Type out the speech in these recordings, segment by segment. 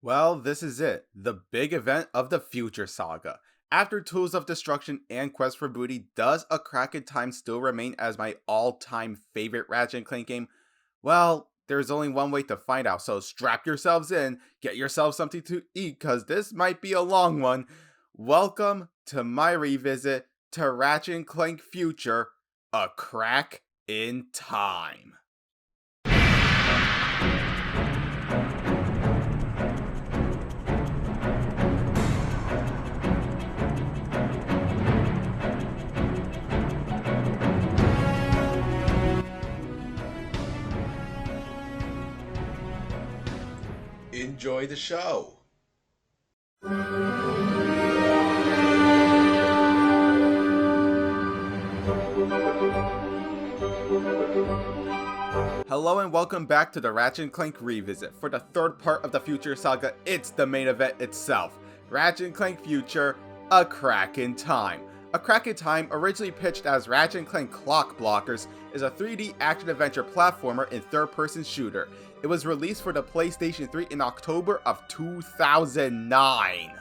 Well, this is it, the big event of the Future Saga. After Tools of Destruction and Quest for Booty, does A Crack in Time still remain as my all-time favorite Ratchet and Clank game? Well, there's only one way to find out, so strap yourselves in, get yourself something to eat, cause this might be a long one. Welcome to my revisit to Ratchet and Clank Future, A Crack in Time. Enjoy the show. Hello and welcome back to the Ratchet and Clank Revisit. For the third part of the Future Saga, it's the main event itself. Ratchet and Clank Future, A Crack in Time. A Crack in Time, originally pitched as Ratchet and Clank Clock Blockers, is a 3D action-adventure platformer and third-person shooter. It was released for the PlayStation 3 in October of 2009.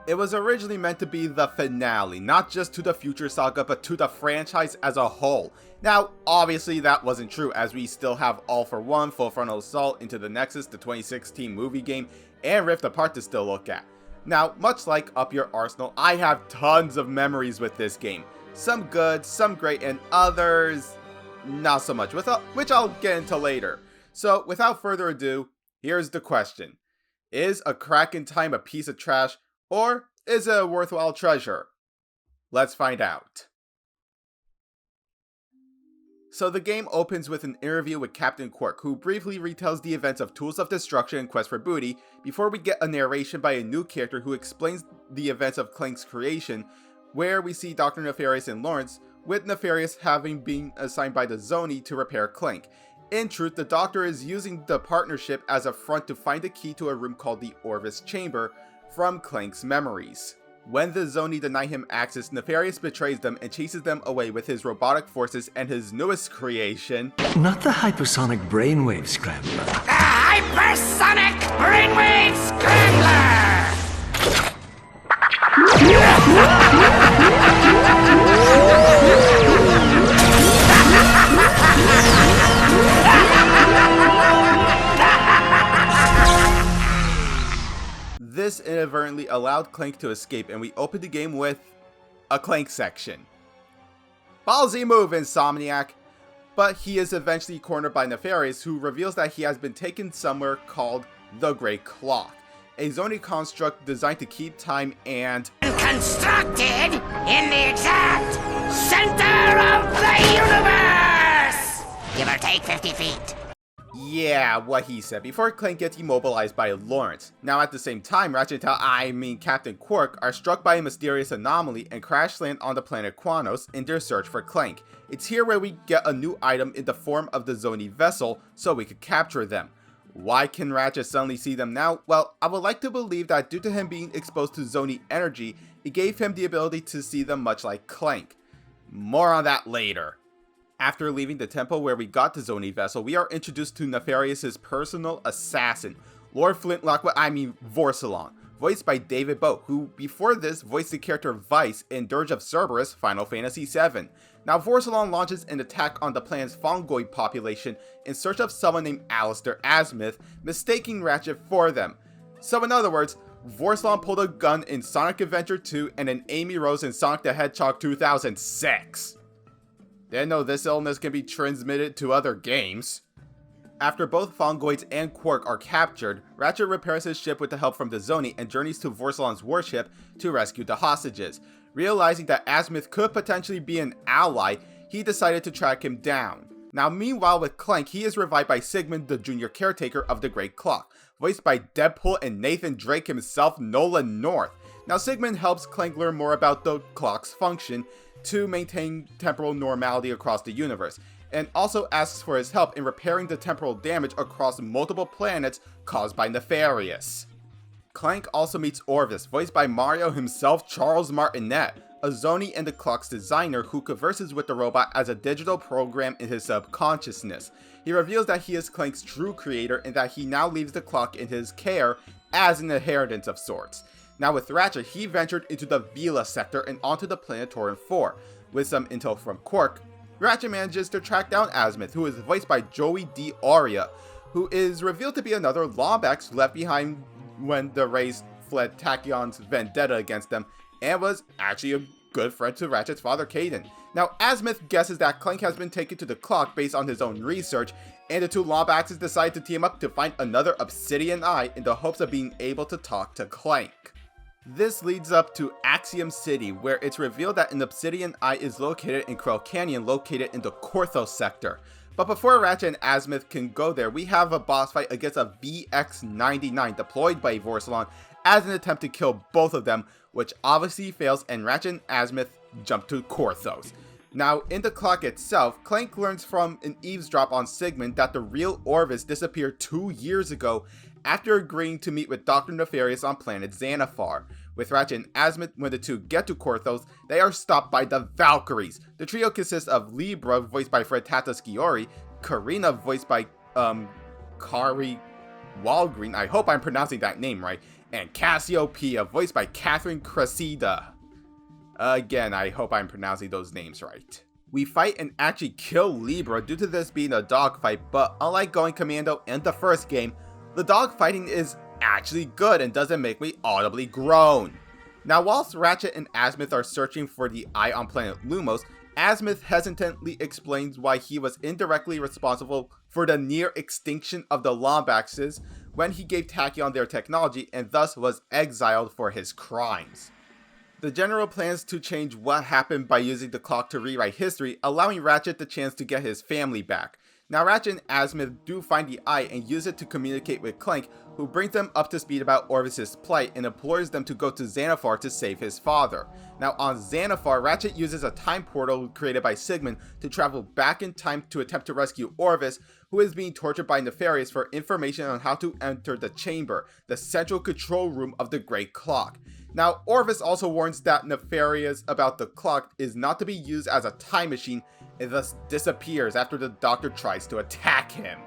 It was originally meant to be the finale, not just to the Future Saga, but to the franchise as a whole. Now, obviously that wasn't true, as we still have All for One, Full Frontal Assault, Into the Nexus, the 2016 movie game, and Rift Apart to still look at. Now, much like Up Your Arsenal, I have tons of memories with this game. Some good, some great, and others not so much, which I'll get into later. So, without further ado, here's the question. Is A Crack in Time a piece of trash, or is it a worthwhile treasure? Let's find out. So the game opens with an interview with Captain Quark, who briefly retells the events of Tools of Destruction and Quest for Booty, before we get a narration by a new character who explains the events of Clank's creation, where we see Dr. Nefarious and Lawrence, with Nefarious having been assigned by the Zoni to repair Clank. In truth, the Doctor is using the partnership as a front to find a key to a room called the Orvis Chamber from Clank's memories. When the Zoni deny him access, Nefarious betrays them and chases them away with his robotic forces and his newest creation, not the hypersonic brainwave scrambler. The hypersonic brainwave scrambler! This inadvertently allowed Clank to escape, and we opened the game with a Clank section. Ballsy move, Insomniac! But he is eventually cornered by Nefarious, who reveals that he has been taken somewhere called the Great Clock, a Zoni construct designed to keep time and constructed in the exact center of the universe! Give or take 50 feet. yeah, what he said, before Clank gets immobilized by Lawrence. Now at the same time, Ratchet and Captain Quark are struck by a mysterious anomaly and crash land on the planet Quanos in their search for Clank. It's here where we get a new item in the form of the Zoni vessel, so we could capture them. Why can Ratchet suddenly see them now? Well, I would like to believe that due to him being exposed to Zoni energy, it gave him the ability to see them much like Clank. More on that later. After leaving the temple where we got the Zoni vessel, we are introduced to Nefarious' personal assassin, Lord Flintlock, Vorsalon, voiced by David Bowe, who before this voiced the character Vice in Dirge of Cerberus, Final Fantasy VII. Now Vorsalon launches an attack on the planet's Fongoid population in search of someone named Alistair Azimuth, mistaking Ratchet for them. So in other words, Vorsalon pulled a gun in Sonic Adventure 2 and an Amy Rose in Sonic the Hedgehog 2006. Didn't know this illness can be transmitted to other games. After both Fongoids and Quark are captured, Ratchet repairs his ship with the help from the Zoni and journeys to Vorsalon's warship to rescue the hostages. Realizing that Azimuth could potentially be an ally, he decided to track him down. Now meanwhile with Clank, he is revived by Sigmund, the junior caretaker of the Great Clock, voiced by Deadpool and Nathan Drake himself, Nolan North. Now Sigmund helps Clank learn more about the clock's function to maintain temporal normality across the universe, and also asks for his help in repairing the temporal damage across multiple planets caused by Nefarious. Clank also meets Orvis, voiced by Mario himself, Charles Martinet, a Zoni and the clock's designer who converses with the robot as a digital program in his subconsciousness. He reveals that he is Clank's true creator and that he now leaves the clock in his care as an inheritance of sorts. Now with Ratchet, he ventured into the Vila sector and onto the planet Torin 4. With some intel from Quark, Ratchet manages to track down Azimuth, who is voiced by Joey D. Aria, who is revealed to be another Lombax left behind when the race fled Tachyon's vendetta against them, and was actually a good friend to Ratchet's father, Caden. Now, Azimuth guesses that Clank has been taken to the clock based on his own research, and the two Lombaxes decide to team up to find another Obsidian Eye in the hopes of being able to talk to Clank. This leads up to Axiom City, where it's revealed that an Obsidian Eye is located in Krell Canyon, located in the Korthos sector. But before Ratchet and Azimuth can go there, we have a boss fight against a VX-99 deployed by Vorsalon as an attempt to kill both of them, which obviously fails, and Ratchet and Azimuth jump to Korthos. Now, in the clock itself, Clank learns from an eavesdrop on Sigmund that the real Orvis disappeared 2 years ago after agreeing to meet with Dr. Nefarious on planet Xanathar. With Ratchet and Azimuth, when the two get to Korthos, they are stopped by the Valkyries. The trio consists of Libra, voiced by Fred Tatasciore, Karina, voiced by Kari Walgreen, I hope I'm pronouncing that name right, and Cassiopeia, voiced by Catherine Cressida. Again, I hope I'm pronouncing those names right. We fight and actually kill Libra due to this being a dogfight, but unlike going commando in the first game, the dogfighting is actually good and doesn't make me audibly groan. Now, whilst Ratchet and Azimuth are searching for the eye on planet Lumos, Azimuth hesitantly explains why he was indirectly responsible for the near extinction of the Lombaxes when he gave Tachyon their technology and thus was exiled for his crimes. The general plans to change what happened by using the clock to rewrite history, allowing Ratchet the chance to get his family back. Now, Ratchet and Azimuth do find the eye and use it to communicate with Clank, who brings them up to speed about Orvis' plight and implores them to go to Xanathar to save his father. Now, on Xanathar, Ratchet uses a time portal created by Sigmund to travel back in time to attempt to rescue Orvis, who is being tortured by Nefarious, for information on how to enter the chamber, the central control room of the Great Clock. Now, Orvis also warns that Nefarious about the clock is not to be used as a time machine, and thus disappears after the Doctor tries to attack him.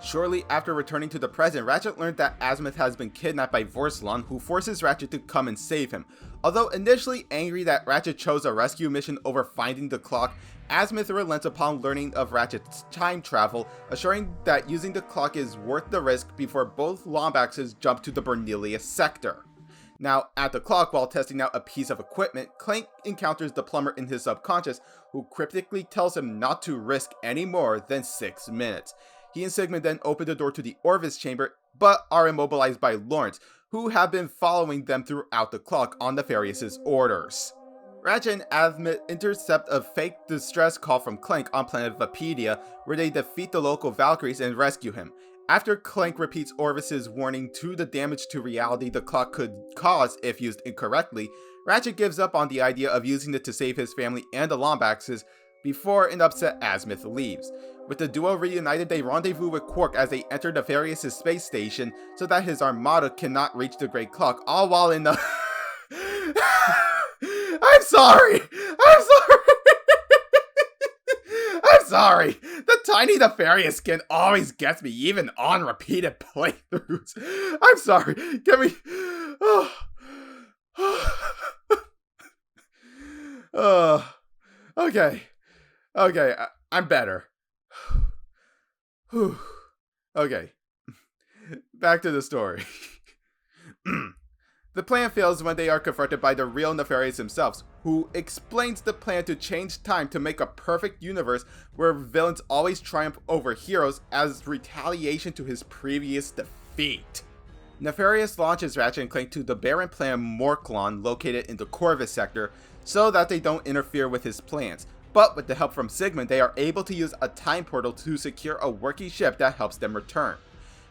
Shortly after returning to the present, Ratchet learned that Azimuth has been kidnapped by Vorsalon, who forces Ratchet to come and save him. Although initially angry that Ratchet chose a rescue mission over finding the clock, Azimuth relents upon learning of Ratchet's time travel, assuring that using the clock is worth the risk before both Lombaxes jump to the Bernelius sector. Now, at the clock, while testing out a piece of equipment, Clank encounters the plumber in his subconscious, who cryptically tells him not to risk any more than 6 minutes. He and Sigmund then open the door to the Orvis chamber, but are immobilized by Lawrence, who have been following them throughout the clock on Nefarious' orders. Ratchet and Azimuth intercept a fake distress call from Clank on planet Vapedia, where they defeat the local Valkyries and rescue him. After Clank repeats Orvis' warning to the damage to reality the clock could cause if used incorrectly, Ratchet gives up on the idea of using it to save his family and the Lombaxes before an upset Azimuth leaves. With the duo reunited, they rendezvous with Quark as they enter Nefarious' space station so that his armada cannot reach the Great Clock, all while in the... I'm sorry! I'm sorry! The tiny Nefarious skin always gets me, even on repeated playthroughs. I'm sorry. Can we... Okay. Okay, I'm better. Okay. Back to the story. The plan fails when they are confronted by the real Nefarious himself, who explains the plan to change time to make a perfect universe where villains always triumph over heroes as retaliation to his previous defeat. Nefarious launches Ratchet and Clank to the barren planet Morklon, located in the Corvus sector, so that they don't interfere with his plans. But with the help from Sigmund, they are able to use a time portal to secure a working ship that helps them return.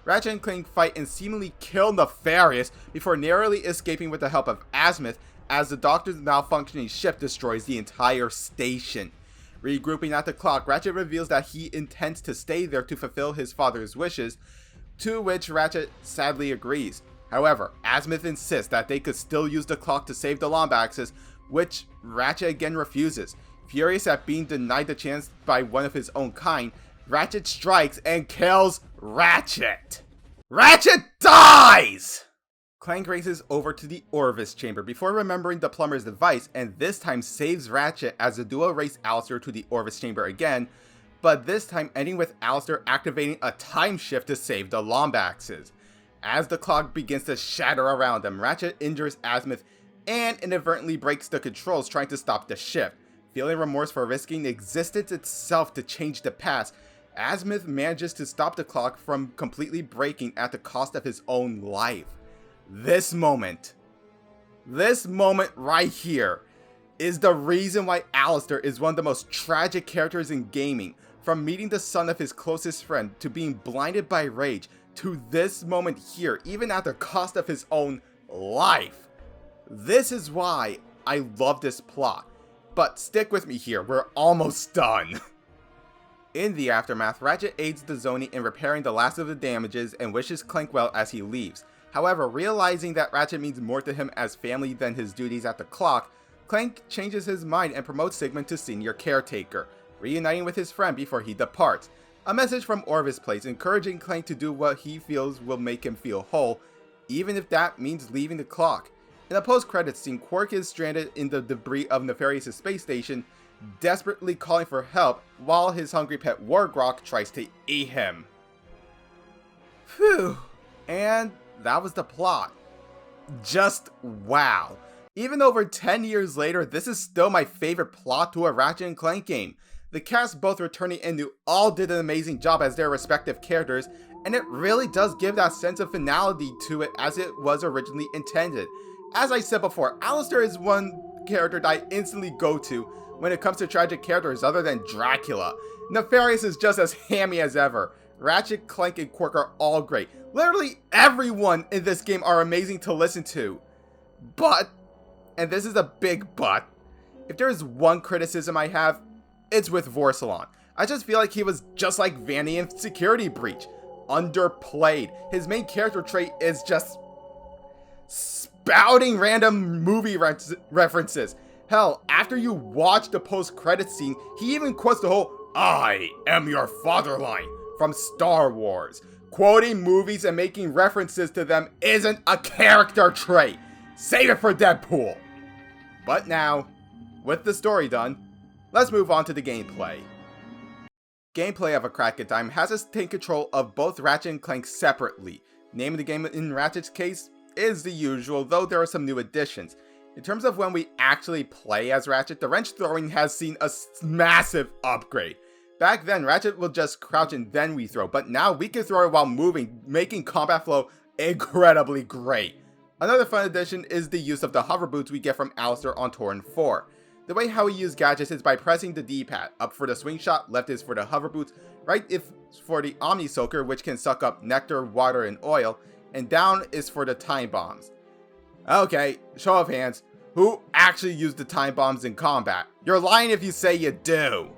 Ratchet and Clank fight and seemingly kill Nefarious before narrowly escaping with the help of Azimuth, as the Doctor's malfunctioning ship destroys the entire station. Regrouping at the clock, Ratchet reveals that he intends to stay there to fulfill his father's wishes, to which Ratchet sadly agrees. However, Azimuth insists that they could still use the clock to save the Lombaxes, which Ratchet again refuses. Furious at being denied the chance by one of his own kind, Ratchet strikes and kills Ratchet. Ratchet dies! Clank races over to the Orvis chamber before remembering the plumber's device, and this time saves Ratchet as the duo race Alistair to the Orvis chamber again, but this time ending with Alistair activating a time shift to save the Lombaxes. As the clock begins to shatter around them, Ratchet injures Azimuth and inadvertently breaks the controls trying to stop the shift. Feeling remorse for risking existence itself to change the past, Azimuth manages to stop the clock from completely breaking at the cost of his own life. This moment right here, is the reason why Alistair is one of the most tragic characters in gaming. From meeting the son of his closest friend, to being blinded by rage, to this moment here, even at the cost of his own life. This is why I love this plot. But stick with me here, we're almost done. In the aftermath, Ratchet aids the Zoni in repairing the last of the damages and wishes Clank well as he leaves. However, realizing that Ratchet means more to him as family than his duties at the clock, Clank changes his mind and promotes Sigmund to senior caretaker, reuniting with his friend before he departs. A message from Orvis plays, encouraging Clank to do what he feels will make him feel whole, even if that means leaving the clock. In a post-credits scene, Quark is stranded in the debris of Nefarious' space station, desperately calling for help while his hungry pet Wargrok tries to eat him. Phew. And that was the plot. Just wow. Even over 10 years later, this is still my favorite plot to a Ratchet and Clank game. The cast, both returning and new, all did an amazing job as their respective characters, and it really does give that sense of finality to it as it was originally intended. As I said before, Alistair is one character that I instantly go to when it comes to tragic characters other than Dracula. Nefarious is just as hammy as ever. Ratchet, Clank, and Quark are all great. Literally everyone in this game are amazing to listen to. But, and this is a big but, if there is one criticism I have, it's with Vorsalon. I just feel like he was just like Vanny in Security Breach. Underplayed. His main character trait is just spouting random movie references. Hell, after you watch the post-credits scene, he even quotes the whole "I am your father" line from Star Wars. Quoting movies and making references to them isn't a character trait. Save it for Deadpool. But now, with the story done, let's move on to the gameplay. Gameplay of A Crack at Time has us take control of both Ratchet and Clank separately. Name of the game in Ratchet's case is the usual, though there are some new additions. In terms of when we actually play as Ratchet, the wrench throwing has seen a massive upgrade. Back then, Ratchet will just crouch and then we throw, but now we can throw it while moving, making combat flow incredibly great. Another fun addition is the use of the hover boots we get from Alistair on Torrent 4. The way how we use gadgets is by pressing the D-pad. Up for the swing shot, left is for the hover boots, right is for the Omni Soaker, which can suck up nectar, water, and oil, and down is for the time bombs. Okay, show of hands, who actually used the time bombs in combat? You're lying if you say you do!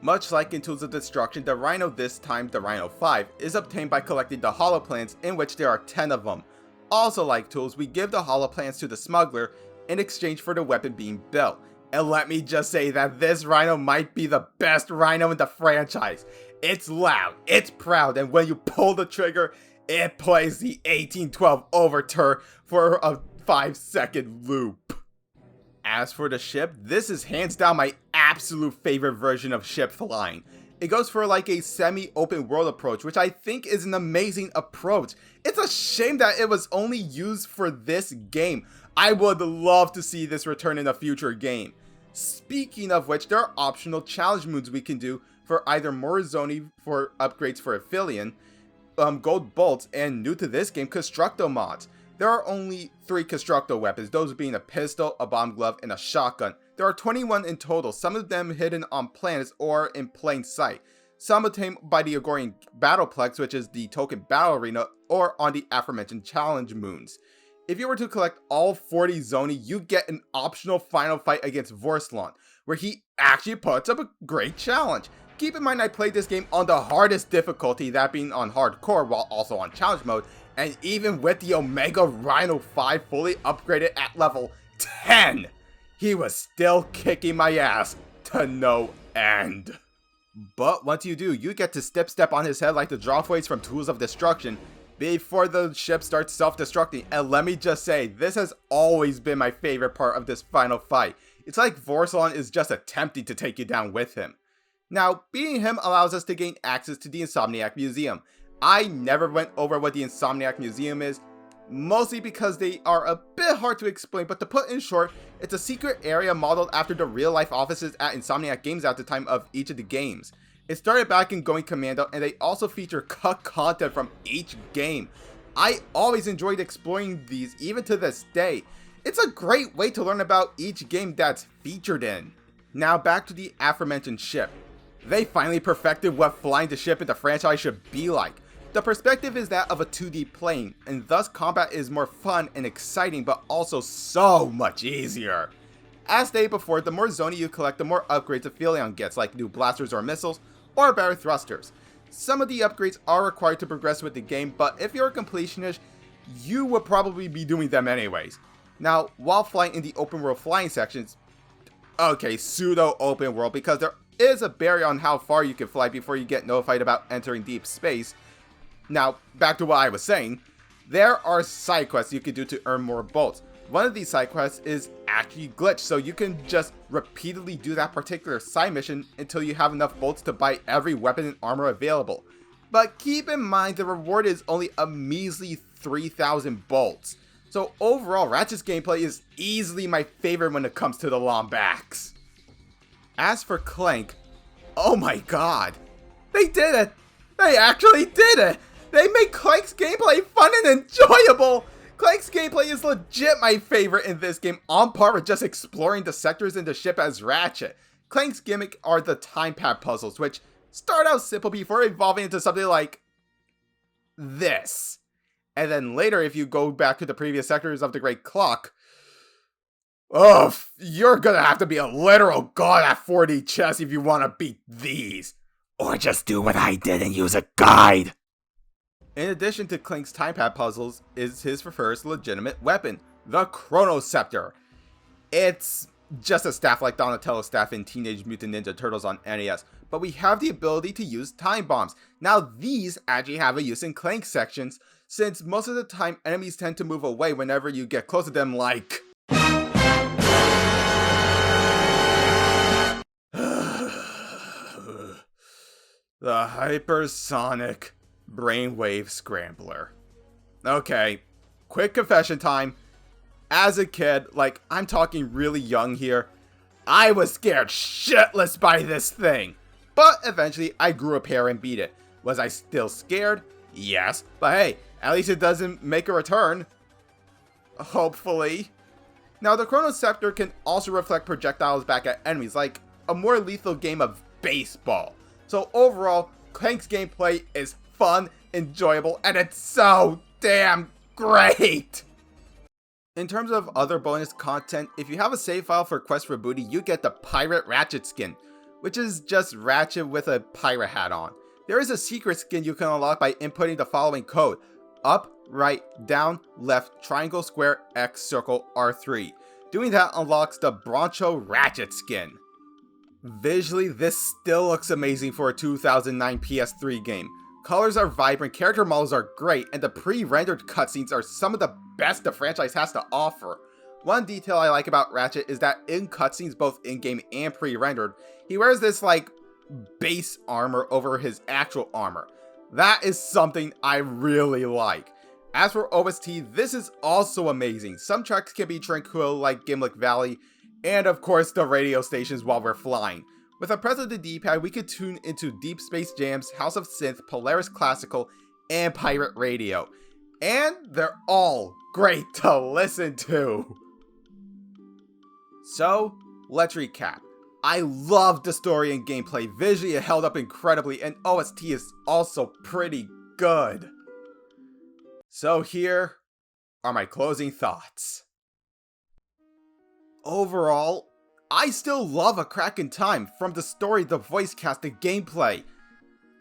Much like in Tools of Destruction, the Rhino, this time the Rhino 5, is obtained by collecting the holoplants, in which there are 10 of them. Also like Tools, we give the holoplants to the smuggler in exchange for the weapon being built. And let me just say that this Rhino might be the best Rhino in the franchise. It's loud, it's proud, and when you pull the trigger, it plays the 1812 Overture for a 5-second loop. As for the ship, this is hands down my absolute favorite version of ship flying. It goes for like a semi-open world approach, which I think is an amazing approach. It's a shame that it was only used for this game. I would love to see this return in a future game. Speaking of which, there are optional challenge moves we can do for either more Zoni for upgrades for Aphelion, gold bolts, and new to this game, Constructo mods. There are only 3 Constructo weapons, those being a pistol, a bomb glove, and a shotgun. There are 21 in total, some of them hidden on planets or in plain sight. Some obtained by the Agorian Battleplex, which is the token battle arena, or on the aforementioned challenge moons. If you were to collect all 40 Zoni, you get an optional final fight against Vorslon, where he actually puts up a great challenge. Keep in mind I played this game on the hardest difficulty, that being on hardcore while also on challenge mode, and even with the Omega Rhino 5 fully upgraded at level 10, he was still kicking my ass to no end. But once you do, you get to step on his head like the Drawface from Tools of Destruction, before the ship starts self-destructing. And let me just say, this has always been my favorite part of this final fight. It's like Vorsalon is just attempting to take you down with him. Now, beating him allows us to gain access to the Insomniac Museum. I never went over what the Insomniac Museum is, mostly because they are a bit hard to explain, but to put in short, it's a secret area modeled after the real-life offices at Insomniac Games at the time of each of the games. It started back in Going Commando, and they also feature cut content from each game. I always enjoyed exploring these, even to this day. It's a great way to learn about each game that's featured in. Now back to the aforementioned ship. They finally perfected what flying the ship in the franchise should be like. The perspective is that of a 2D plane, and thus combat is more fun and exciting, but also so much easier. As stated before, the more zoning you collect, the more upgrades a Philion gets, like new blasters or missiles, or better thrusters. Some of the upgrades are required to progress with the game, but if you're a completionist, you would probably be doing them anyways. Now, while flying in the open world flying sections, okay, pseudo open world, because there is a barrier on how far you can fly before you get notified about entering deep space. Now, back to what I was saying, there are side quests you can do to earn more bolts. One of these side quests is actually glitched, so you can just repeatedly do that particular side mission until you have enough bolts to buy every weapon and armor available. But keep in mind the reward is only a measly 3,000 bolts. So overall, Ratchet's gameplay is easily my favorite when it comes to the Lombax. As for Clank, oh my god, they did it! They actually did it! They made Clank's gameplay fun and enjoyable! Clank's gameplay is legit my favorite in this game, on par with just exploring the sectors in the ship as Ratchet. Clank's gimmick are the time pad puzzles, which start out simple before evolving into something like this. And then later, if you go back to the previous sectors of the Great Clock, oh, you're gonna have to be a literal god at 4D chess if you want to beat these. Or just do what I did and use a guide. In addition to Clank's time pad puzzles is his first legitimate weapon, the Chrono Scepter. It's just a staff like Donatello's staff in Teenage Mutant Ninja Turtles on NES, but we have the ability to use time bombs. Now these actually have a use in Clank sections, since most of the time enemies tend to move away whenever you get close to them, like the Hypersonic Brainwave Scrambler. Okay, quick confession time. As a kid, like I'm talking really young here, I was scared shitless by this thing. But eventually I grew a pair and beat it. Was I still scared? Yes, but hey, at least it doesn't make a return. Hopefully. Now the Chrono Scepter can also reflect projectiles back at enemies, like a more lethal game of baseball. So overall, Clank's gameplay is fun, enjoyable, and it's so damn great! In terms of other bonus content, if you have a save file for Quest for Booty, you get the Pirate Ratchet skin, which is just Ratchet with a pirate hat on. There is a secret skin you can unlock by inputting the following code: up, right, down, left, triangle, square, X, circle, R3. Doing that unlocks the Broncho Ratchet skin. Visually, this still looks amazing for a 2009 PS3 game. Colors are vibrant, character models are great, and the pre-rendered cutscenes are some of the best the franchise has to offer. One detail I like about Ratchet is that in cutscenes, both in-game and pre-rendered, he wears this like base armor over his actual armor. That is something I really like. As for OST, this is also amazing. Some tracks can be tranquil like Gimlick Valley, and of course the radio stations while we're flying. With a press of the D-pad, we could tune into Deep Space Jams, House of Synth, Polaris Classical, and Pirate Radio. And they're all great to listen to. So, let's recap. I loved the story and gameplay. Visually it held up incredibly, and OST is also pretty good. So here are my closing thoughts. Overall, I still love A Crack in Time, from the story, the voice cast, the gameplay.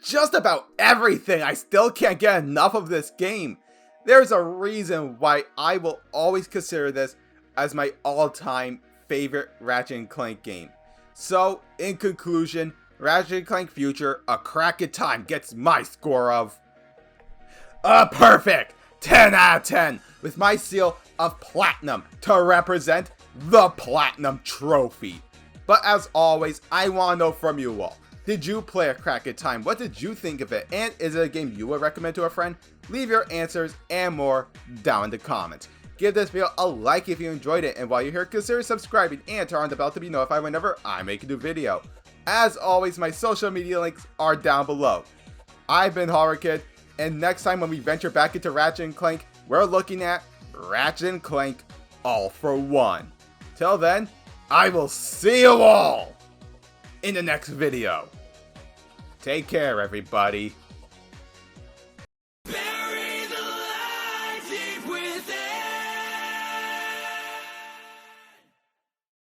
Just about everything, I still can't get enough of this game. There's a reason why I will always consider this as my all-time favorite Ratchet and Clank game. So, in conclusion, Ratchet and Clank Future, A Crack in Time gets my score of a perfect 10 out of 10 with my seal of platinum to represent the platinum trophy. But as always, I want to know from you all. Did you play a crack at time? What did you think of it? And is it a game you would recommend to a friend? Leave your answers and more down in the comments. Give this video a like if you enjoyed it, and while you're here, consider subscribing and turn on the bell to be notified whenever I make a new video. As always, my social media links are down below. I've been Horror Kid, and next time when we venture back into Ratchet and Clank, we're looking at Ratchet and Clank All for One. Till then, I will see you all in the next video. Take care, everybody.